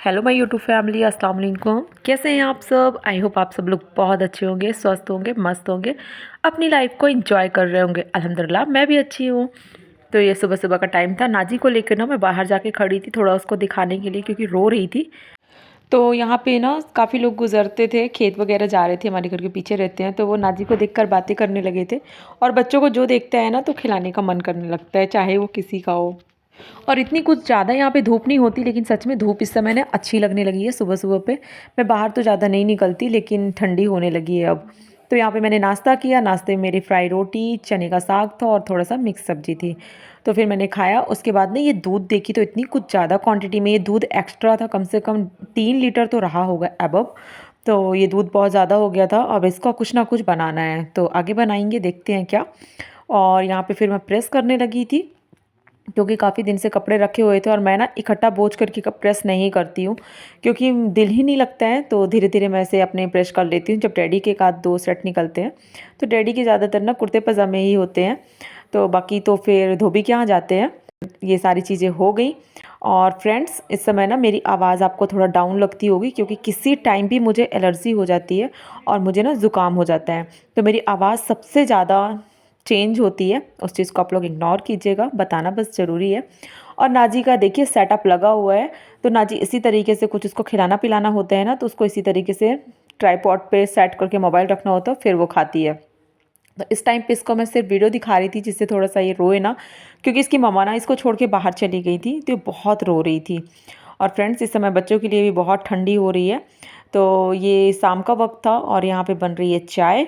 Hello my YouTube family, अस्सलाम वालेकुम। कैसे हैं आप सब? आई होप आप सब लोग बहुत अच्छे होंगे, स्वस्थ होंगे, मस्त होंगे, अपनी लाइफ को एंजॉय कर रहे होंगे। अल्हम्दुलिल्लाह मैं भी अच्छी हूँ। तो ये सुबह सुबह का टाइम था, नाजी को लेकर ना मैं बाहर जाके खड़ी थी थोड़ा उसको दिखाने के लिए, क्योंकि रो रही थी। तो यहाँ पे ना काफ़ी लोग गुजरते थे, खेत वगैरह जा रहे थे, हमारे घर के पीछे रहते हैं, तो वो नाजी को देखकर बातें करने लगे थे। और बच्चों को जो देखता है ना तो खिलाने का मन करने लगता है, चाहे वो किसी का हो। और इतनी कुछ ज़्यादा यहाँ पे धूप नहीं होती, लेकिन सच में धूप इस समय ना अच्छी लगने लगी है सुबह सुबह पे। मैं बाहर तो ज़्यादा नहीं निकलती, लेकिन ठंडी होने लगी है अब। तो यहाँ पे मैंने नाश्ता किया। नाश्ते में मेरी फ्राई रोटी, चने का साग था और थोड़ा सा मिक्स सब्जी थी। तो फिर मैंने खाया। उसके बाद ना ये दूध देखी तो इतनी कुछ ज़्यादा क्वांटिटी में ये दूध एक्स्ट्रा था, कम से कम 3 लीटर तो रहा होगा अबव। तो ये दूध बहुत ज़्यादा हो गया था। अब इसका कुछ ना कुछ बनाना है, तो आगे बनाएंगे, देखते हैं क्या। और यहाँ पे फिर मैं प्रेस करने लगी थी, क्योंकि काफ़ी दिन से कपड़े रखे हुए थे और मैं ना इकट्ठा बोझ करके प्रेस नहीं करती हूँ, क्योंकि दिल ही नहीं लगता है। तो धीरे धीरे मैं ऐसे अपने प्रेस कर लेती हूँ। जब डैडी के एक आध दो सेट निकलते हैं, तो डैडी के ज़्यादातर ना कुर्ते पजामे ही होते हैं, तो बाकी तो फिर धोबी के यहाँ जाते हैं। ये सारी चीज़ें हो गई। और फ्रेंड्स, इस समय ना मेरी आवाज़ आपको थोड़ा डाउन लगती होगी, क्योंकि किसी टाइम भी मुझे एलर्जी हो जाती है और मुझे ना ज़ुकाम हो जाता है। तो मेरी आवाज़ सबसे ज़्यादा चेंज होती है, उस चीज़ को आप लोग इग्नोर कीजिएगा, बताना बस ज़रूरी है। और नाजी का देखिए सेटअप लगा हुआ है। तो नाजी इसी तरीके से कुछ उसको खिलाना पिलाना होता है ना, तो उसको इसी तरीके से ट्राईपॉड पे सेट करके मोबाइल रखना होता है, फिर वो खाती है। तो इस टाइम पे इसको मैं सिर्फ वीडियो दिखा रही थी, जिससे थोड़ा सा ये रोए ना, क्योंकि इसकी मम्मा ना इसको छोड़ के बाहर चली गई थी, तो ये बहुत रो रही थी। और फ्रेंड्स, इस समय बच्चों के लिए भी बहुत ठंडी हो रही है। तो ये शाम का वक्त था और यहाँ पे बन रही है चाय।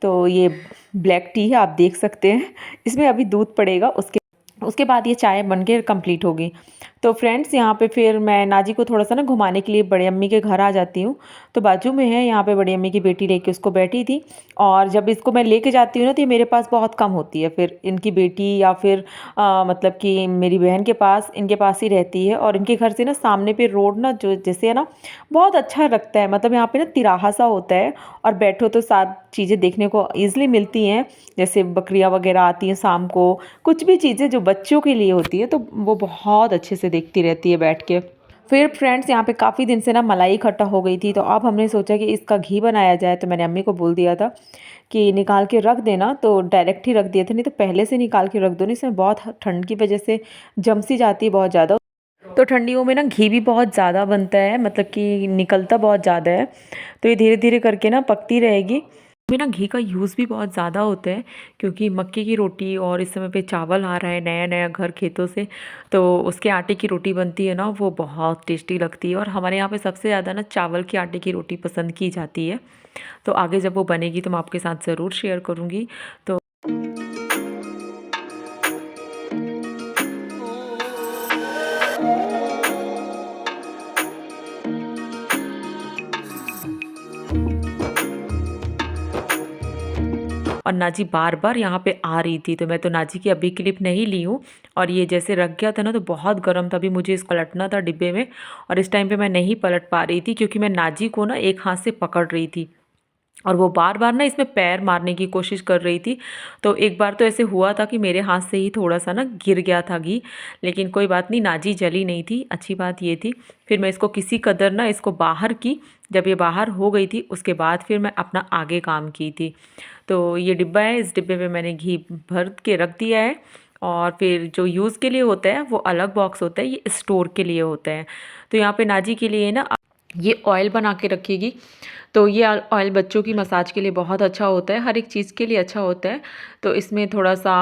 तो ये ब्लैक टी है, आप देख सकते हैं। इसमें अभी दूध पड़ेगा, उसके उसके बाद ये चाय बन के कंप्लीट होगी। तो फ्रेंड्स, यहाँ पे फिर मैं नाजी को थोड़ा सा ना घुमाने के लिए बड़ी अम्मी के घर आ जाती हूँ। तो बाजू में है, यहाँ पे बड़ी अम्मी की बेटी लेके उसको बैठी थी। और जब इसको मैं लेके जाती हूँ ना, तो ये मेरे पास बहुत कम होती है। फिर इनकी बेटी या फिर मतलब कि मेरी बहन के पास, इनके पास ही रहती है। और इनके घर से ना सामने पे रोड ना जो जैसे है ना, बहुत अच्छा लगता है। मतलब यहाँ पे ना तिराहा सा होता है और बैठो तो सात चीज़ें देखने को ईजिली मिलती हैं। जैसे बकरियाँ वगैरह आती हैं शाम को, कुछ भी चीज़ें जो बच्चों के लिए होती है, तो वो बहुत अच्छे से देखती रहती है बैठ के। फिर फ्रेंड्स, यहाँ पे काफ़ी दिन से ना मलाई इकट्ठा हो गई थी, तो अब हमने सोचा कि इसका घी बनाया जाए। तो मैंने अम्मी को बोल दिया था कि निकाल के रख देना, तो डायरेक्ट ही रख दिए थे, नहीं तो पहले से निकाल के रख दो, नहीं इसमें बहुत ठंड की वजह से जम सी जाती है बहुत ज़्यादा। तो ठंडियों में ना घी भी बहुत ज़्यादा बनता है, मतलब कि निकलता बहुत ज़्यादा है। तो ये धीरे धीरे करके ना पकती रहेगी। में ना घी का यूज़ भी बहुत ज़्यादा होता है, क्योंकि मक्के की रोटी और इस समय पे चावल आ रहा है नया नया घर खेतों से, तो उसके आटे की रोटी बनती है ना, वो बहुत टेस्टी लगती है। और हमारे यहाँ पे सबसे ज़्यादा ना चावल के आटे की रोटी पसंद की जाती है। तो आगे जब वो बनेगी तो मैं आपके साथ ज़रूर शेयर करूँगी। तो और नाजी बार बार यहाँ पे आ रही थी, तो मैं तो नाजी की अभी क्लिप नहीं ली हूँ। और ये जैसे रख गया था ना, तो बहुत गर्म था, अभी मुझे इसको पलटना था डिब्बे में। और इस टाइम पे मैं नहीं पलट पा रही थी, क्योंकि मैं नाजी को ना एक हाथ से पकड़ रही थी और वो बार बार ना इसमें पैर मारने की कोशिश कर रही थी। तो एक बार तो ऐसे हुआ था कि मेरे हाथ से ही थोड़ा सा ना गिर गया था घी, लेकिन कोई बात नहीं, नाजी जली नहीं थी, अच्छी बात ये थी। फिर मैं इसको किसी कदर ना इसको बाहर की। जब ये बाहर हो गई थी, उसके बाद फिर मैं अपना आगे काम की थी। तो ये डिब्बा है, इस डिब्बे में मैंने घी भर के रख दिया है। और फिर जो यूज़ के लिए होता है वो अलग बॉक्स होता है, ये स्टोर के लिए होता है। तो यहाँ पे नाजी के लिए ना ये ऑयल बना के रखेगी। तो ये ऑयल बच्चों की मसाज के लिए बहुत अच्छा होता है, हर एक चीज़ के लिए अच्छा होता है। तो इसमें थोड़ा सा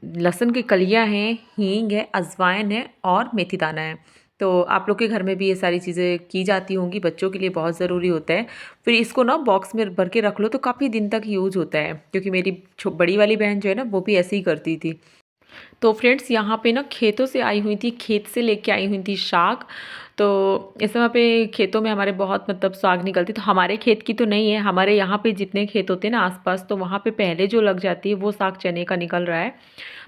लहसुन की कलियाँ हैं, हींग है, अजवाइन है और मेथी दाना है। तो आप लोग के घर में भी ये सारी चीज़ें की जाती होंगी, बच्चों के लिए बहुत ज़रूरी होता है। फिर इसको ना बॉक्स में भर के रख लो, तो काफ़ी दिन तक यूज़ होता है, क्योंकि मेरी बड़ी वाली बहन जो है ना, वो भी ऐसे ही करती थी। तो फ्रेंड्स, यहाँ पे ना खेतों से आई हुई थी, खेत से लेके आई हुई थी साग। तो इस समय पे खेतों में हमारे बहुत मतलब साग निकलती, तो हमारे खेत की तो नहीं है, हमारे यहाँ पे जितने खेत होते हैं ना आसपास, तो वहाँ पे पहले जो लग जाती है वो साग चने का निकल रहा है।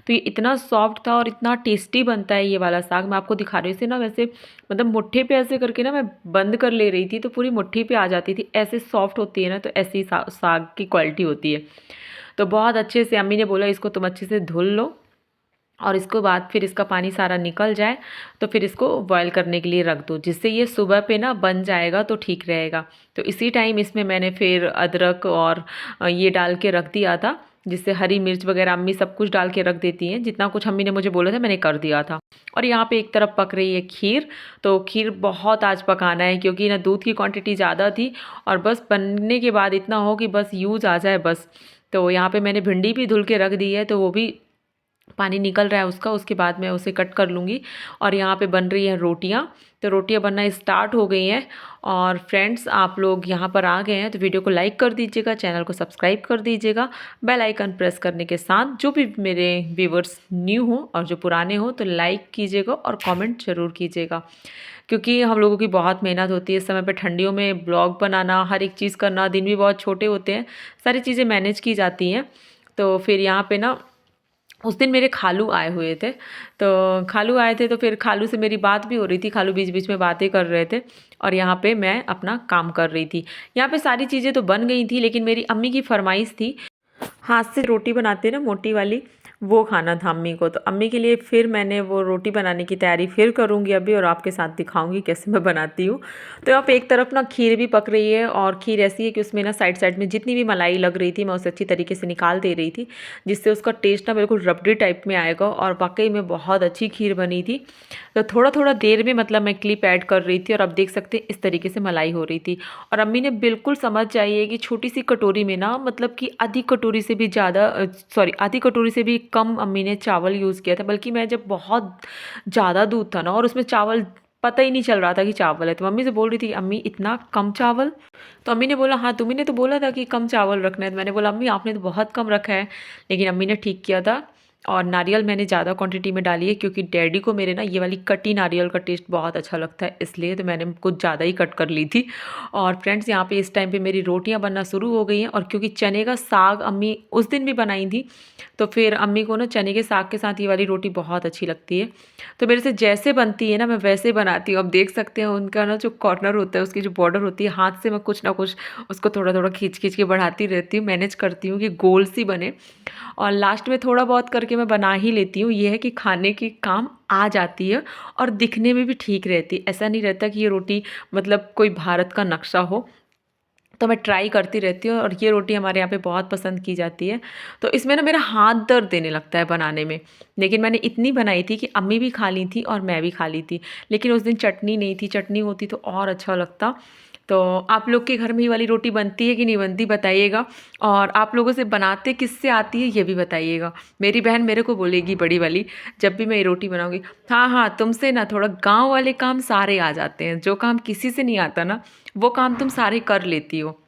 तो ये इतना सॉफ्ट था और इतना टेस्टी बनता है ये वाला साग। मैं आपको दिखा रही हूँ, इसे ना वैसे मतलब मुट्ठी पे ऐसे करके ना मैं बंद कर ले रही थी, तो पूरी मुट्ठी पे आ जाती थी, ऐसे सॉफ्ट होती है ना। तो ऐसी साग की क्वालिटी होती है। तो बहुत अच्छे से अम्मी ने बोला इसको तुम अच्छे से धुल लो। और इसके बाद फिर इसका पानी सारा निकल जाए तो फिर इसको बॉयल करने के लिए रख दो, जिससे ये सुबह पे ना बन जाएगा तो ठीक रहेगा। तो इसी टाइम इसमें मैंने फिर अदरक और ये डाल के रख दिया था, जिससे हरी मिर्च वगैरह अम्मी सब कुछ डाल के रख देती हैं, जितना कुछ अम्मी ने मुझे बोला था मैंने कर दिया था। और यहाँ पे एक तरफ पक रही है खीर। तो खीर बहुत आज पकाना है क्योंकि ना दूध की क्वांटिटी ज़्यादा थी और बस बनने के बाद इतना हो कि बस यूज़ आ जाए बस। तो यहाँ पे मैंने भिंडी भी धुल के रख दी है, तो वो भी पानी निकल रहा है उसका, उसके बाद मैं उसे कट कर लूँगी। और यहाँ पे बन रही हैं रोटियाँ। तो रोटियाँ बनना स्टार्ट हो गई हैं। और फ्रेंड्स, आप लोग यहाँ पर आ गए हैं तो वीडियो को लाइक कर दीजिएगा, चैनल को सब्सक्राइब कर दीजिएगा, बेल आइकन प्रेस करने के साथ जो भी मेरे व्यूवर्स न्यू हो और जो पुराने हो तो लाइक कीजिएगा और कमेंट ज़रूर कीजिएगा, क्योंकि हम लोगों की बहुत मेहनत होती है इस समय पे ठंडियों में ब्लॉग बनाना, हर एक चीज़ करना, दिन भी बहुत छोटे होते हैं, सारी चीज़ें मैनेज की जाती हैं। तो फिर यहाँ पे ना उस दिन मेरे खालू आए हुए थे। तो खालू आए थे तो फिर खालू से मेरी बात भी हो रही थी, खालू बीच बीच में बातें कर रहे थे और यहाँ पे मैं अपना काम कर रही थी। यहाँ पे सारी चीज़ें तो बन गई थी, लेकिन मेरी अम्मी की फरमाइश थी, हाथ से रोटी बनाते हैं ना मोटी वाली, वो खाना था अम्मी को। तो अम्मी के लिए फिर मैंने वो रोटी बनाने की तैयारी फिर करूँगी अभी, और आपके साथ दिखाऊंगी कैसे मैं बनाती हूँ। तो यहाँ पे एक तरफ ना खीर भी पक रही है, और खीर ऐसी है कि उसमें ना साइड साइड में जितनी भी मलाई लग रही थी मैं उसे अच्छी तरीके से निकाल दे रही थी, जिससे उसका टेस्ट ना बिल्कुल रबड़ी टाइप में आएगा। और वाकई में बहुत अच्छी खीर बनी थी। तो थोड़ा थोड़ा देर में मतलब मैं क्लिप ऐड कर रही थी, और अब देख सकते हैं इस तरीके से मलाई हो रही थी। और अम्मी ने बिल्कुल समझ जाइए कि छोटी सी कटोरी में ना, मतलब कि आधी कटोरी से भी ज़्यादा, सॉरी आधी कटोरी से भी कम अम्मी ने चावल यूज़ किया था। बल्कि मैं जब बहुत ज़्यादा दूध था ना और उसमें चावल पता ही नहीं चल रहा था कि चावल है, तो मम्मी से बोल रही थी अम्मी इतना कम चावल। तो अम्मी ने बोला हाँ तुम्ही ने तो बोला था कि कम चावल रखना है। तो मैंने बोला अम्मी आपने तो बहुत कम रखा है, लेकिन अम्मी ने ठीक किया था। और नारियल मैंने ज़्यादा क्वांटिटी में डाली है, क्योंकि डैडी को मेरे ना ये वाली कटी नारियल का टेस्ट बहुत अच्छा लगता है, इसलिए तो मैंने कुछ ज़्यादा ही कट कर ली थी। और फ्रेंड्स, यहाँ पे इस टाइम पे मेरी रोटियां बनना शुरू हो गई हैं। और क्योंकि चने का साग अम्मी उस दिन भी बनाई थी, तो फिर अम्मी को ना चने के साग के साथ ये वाली रोटी बहुत अच्छी लगती है। तो मेरे से जैसे बनती है ना मैं वैसे बनाती हूँ। अब देख सकते हैं उनका ना जो कॉर्नर होता है, उसकी जो बॉर्डर होती है, हाथ से मैं कुछ ना कुछ उसको थोड़ा थोड़ा खींच खींच के बढ़ाती रहती हूँ, मैनेज करती हूँ कि गोल सी बने। और लास्ट में थोड़ा बहुत करके मैं बना ही लेती हूँ। ये है कि खाने की काम आ जाती है और दिखने में भी ठीक रहती है। ऐसा नहीं रहता कि ये रोटी मतलब कोई भारत का नक्शा हो। तो मैं ट्राई करती रहती हूँ, और ये रोटी हमारे यहाँ पे बहुत पसंद की जाती है। तो इसमें ना मेरा हाथ दर्द देने लगता है बनाने में। लेकिन मैंने इतनी बनाई थी कि अम्मी भी खा ली थी और मैं भी खा ली थी। लेकिन उस दिन चटनी नहीं थी, चटनी होती तो और अच्छा लगता। तो आप लोग के घर में ये वाली रोटी बनती है कि नहीं बनती बताइएगा। और आप लोगों से बनाते किससे आती है ये भी बताइएगा। मेरी बहन मेरे को बोलेगी बड़ी वाली, जब भी मैं ये रोटी बनाऊंगी, हाँ हाँ तुमसे ना थोड़ा गांव वाले काम सारे आ जाते हैं, जो काम किसी से नहीं आता ना वो काम तुम सारे कर लेती हो।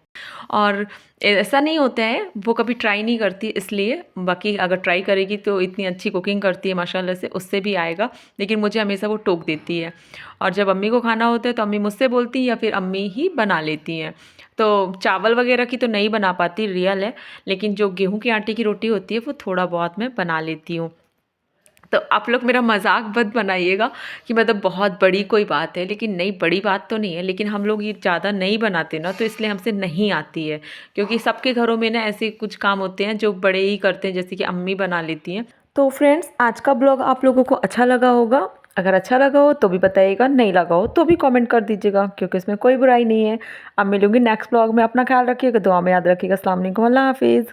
और ऐसा नहीं होता है वो कभी ट्राई नहीं करती इसलिए, बाकी अगर ट्राई करेगी तो इतनी अच्छी कुकिंग करती है माशाल्लाह से, उससे भी आएगा। लेकिन मुझे हमेशा वो टोक देती है। और जब अम्मी को खाना होता है तो अम्मी मुझसे बोलती है या फिर अम्मी ही बना लेती हैं। तो चावल वगैरह की तो नहीं बना पाती, रियल है। लेकिन जो गेहूं के आटे की रोटी होती है वो थोड़ा बहुत मैं बना लेती हूँ। तो आप लोग मेरा मजाक मत बनाइएगा कि मतलब बहुत बड़ी कोई बात है, लेकिन नहीं बड़ी बात तो नहीं है। लेकिन हम लोग ये ज़्यादा नहीं बनाते ना, तो इसलिए हमसे नहीं आती है। क्योंकि सबके घरों में ना ऐसे कुछ काम होते हैं जो बड़े ही करते हैं, जैसे कि अम्मी बना लेती हैं। तो फ्रेंड्स, आज का ब्लॉग आप लोगों को अच्छा लगा होगा। अगर अच्छा लगा हो तो भी बताइएगा, नहीं लगा हो तो भी कमेंट कर दीजिएगा, क्योंकि इसमें कोई बुराई नहीं है। अब मिलूंगी नेक्स्ट ब्लॉग में। अपना ख्याल रखिएगा, दुआ में याद रखिएगा। अस्सलाम वालेकुम, अल्लाह हाफिज़।